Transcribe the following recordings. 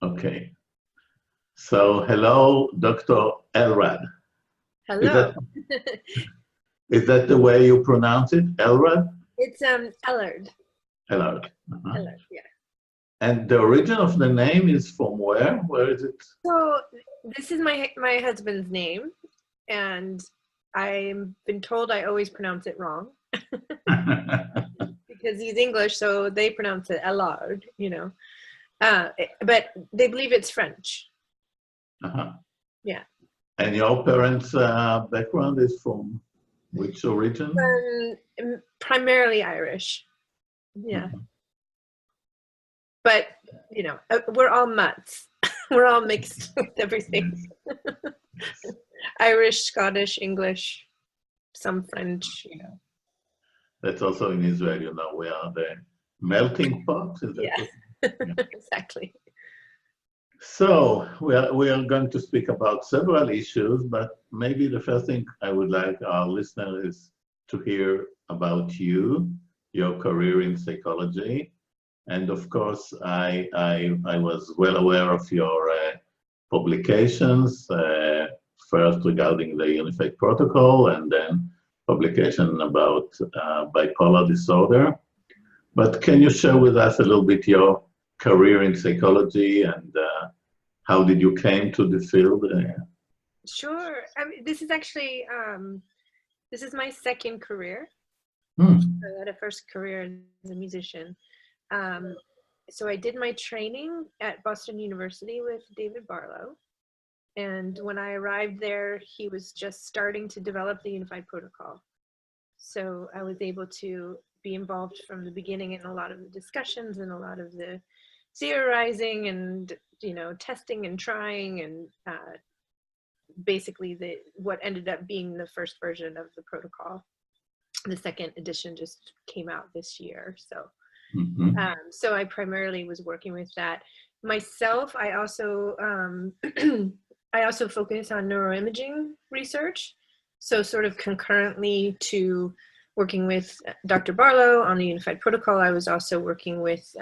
Okay. So, hello, Dr. Ellard. Hello. Is that the way you pronounce it, Ellard? It's Ellard. Ellard. Ellard, yeah. And the origin of the name is from where? Where is it? So this is my husband's name, and I've been told I always pronounce it wrong because he's English, so they pronounce it Ellard, you know. But they believe it's French. Yeah. And your parents' background is from which origin? Primarily Irish. Yeah. But, you know, we're all mutts. We're all mixed with everything. Irish, Scottish, English, some French, you know. That's also in Israel, you know, we are the melting pot. Yeah, exactly. So we are going to speak about several issues, but maybe the first thing I would like our listeners is to hear about you, your career in psychology. And of course, I was well aware of your publications, first regarding the Unified Protocol, and then publication about bipolar disorder. But can you share with us a little bit your career in psychology and how did you came to the field? Sure. I mean, this is actually, this is my second career. I had a first career as a musician. So I did my training at Boston University with David Barlow. And when I arrived there, he was just starting to develop the Unified Protocol. So I was able to be involved from the beginning in a lot of the discussions and a lot of the theorizing and, you know, testing and trying, and basically what ended up being the first version of the protocol. The second edition just came out this year. So, so I primarily was working with that. Myself, I also focus on neuroimaging research. So sort of concurrently to working with Dr. Barlow on the Unified Protocol, I was also working with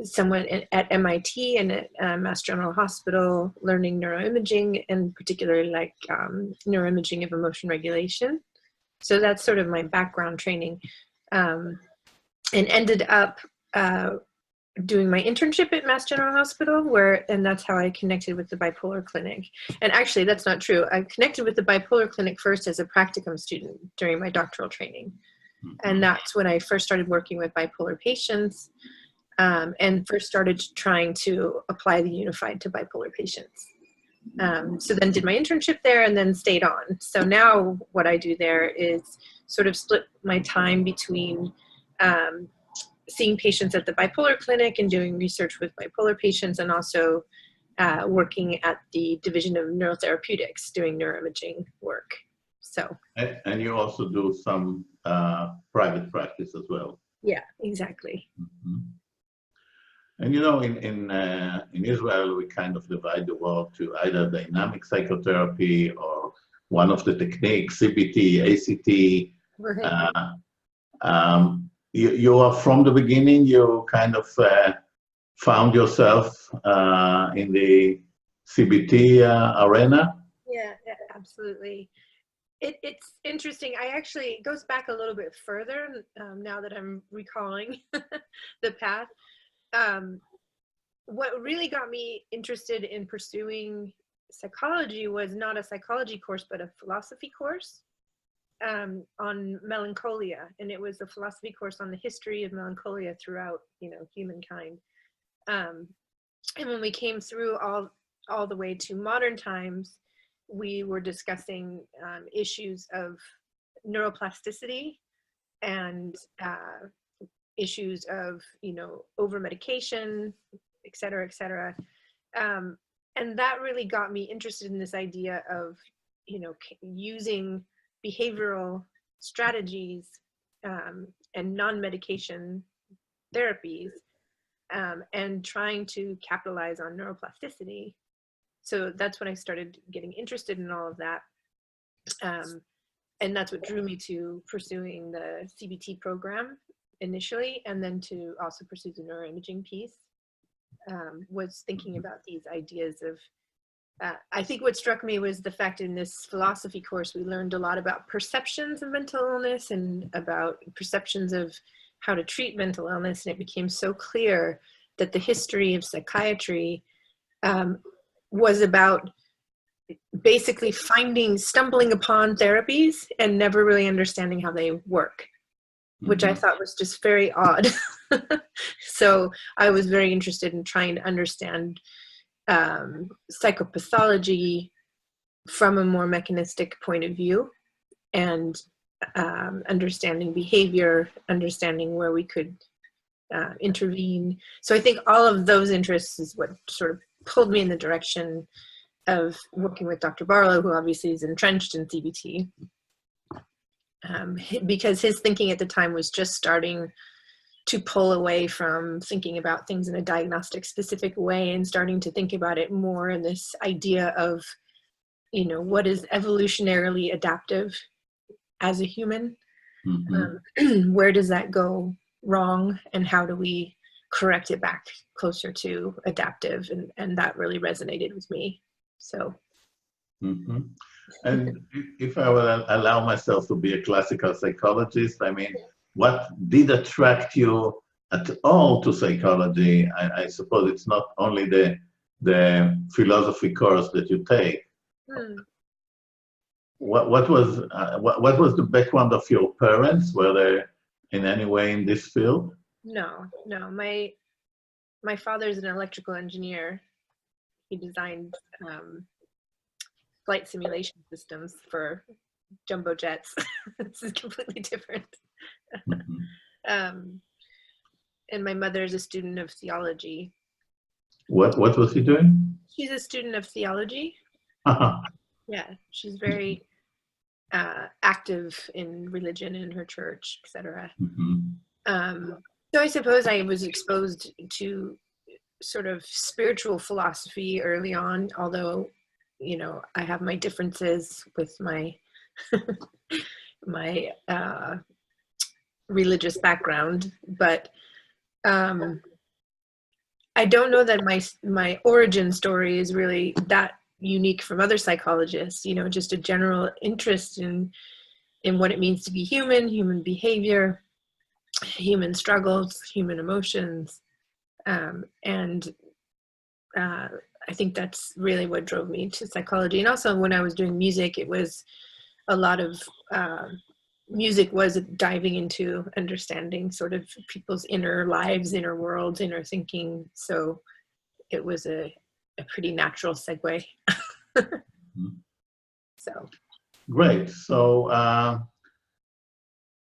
someone at MIT and at Mass General Hospital learning neuroimaging, and particularly like neuroimaging of emotion regulation. So that's sort of my background training, and ended up doing my internship at Mass General Hospital, and that's how I connected with the bipolar clinic. And actually, that's not true. I connected with the bipolar clinic first as a practicum student during my doctoral training. And that's when I first started working with bipolar patients, and first started trying to apply the Unified to bipolar patients. So then did my internship there and then stayed on. So now what I do there is sort of split my time between seeing patients at the bipolar clinic and doing research with bipolar patients, and also working at the Division of Neurotherapeutics doing neuroimaging work. So. And you also do some private practice as well. Yeah, exactly. And you know, in Israel, we kind of divide the world to either dynamic psychotherapy or one of the techniques, CBT, ACT. Right. You are from the beginning, you kind of found yourself in the CBT arena? Yeah, absolutely. It's interesting. It goes back a little bit further now that I'm recalling the path. What really got me interested in pursuing psychology was not a psychology course, but a philosophy course on melancholia. And it was a philosophy course on the history of melancholia throughout, you know, humankind. And when we came through all the way to modern times, we were discussing issues of neuroplasticity and issues of, you know, over medication, et cetera, et cetera. And that really got me interested in this idea of, you know, using behavioral strategies and non-medication therapies and trying to capitalize on neuroplasticity. So that's when I started getting interested in all of that. And that's what drew me to pursuing the CBT program initially, and then to also pursue the neuroimaging piece. was thinking about these ideas of, I think what struck me was the fact in this philosophy course, we learned a lot about perceptions of mental illness and about perceptions of how to treat mental illness. And it became so clear that the history of psychiatry was about basically stumbling upon therapies and never really understanding how they work, which I thought was just very odd. So I was very interested in trying to understand psychopathology from a more mechanistic point of view, and understanding behavior, understanding where we could intervene. So I think all of those interests is what sort of pulled me in the direction of working with Dr. Barlow, who obviously is entrenched in CBT, because his thinking at the time was just starting to pull away from thinking about things in a diagnostic specific way and starting to think about it more in this idea of, you know, what is evolutionarily adaptive as a human? Where does that go wrong, and how do we correct it back closer to adaptive? And that really resonated with me. So. And if I will allow myself to be a classical psychologist, I mean, what did attract you at all to psychology? I suppose it's not only the philosophy course that you take. What was the background of your parents? Were they in any way in this field? No. My father's an electrical engineer. He designed flight simulation systems for jumbo jets. This is completely different. And my mother's a student of theology. What was he doing? She's a student of theology. Yeah, she's very active in religion in her church, etc. So I suppose I was exposed to sort of spiritual philosophy early on, although, you know, I have my differences with my my religious background, but I don't know that my origin story is really that unique from other psychologists. You know, just a general interest in what it means to be human behavior, human struggles, human emotions, and I think that's really what drove me to psychology. And also when I was doing music, it was a lot of music was diving into understanding sort of people's inner lives, inner worlds, inner thinking. So it was a pretty natural segue. So great. So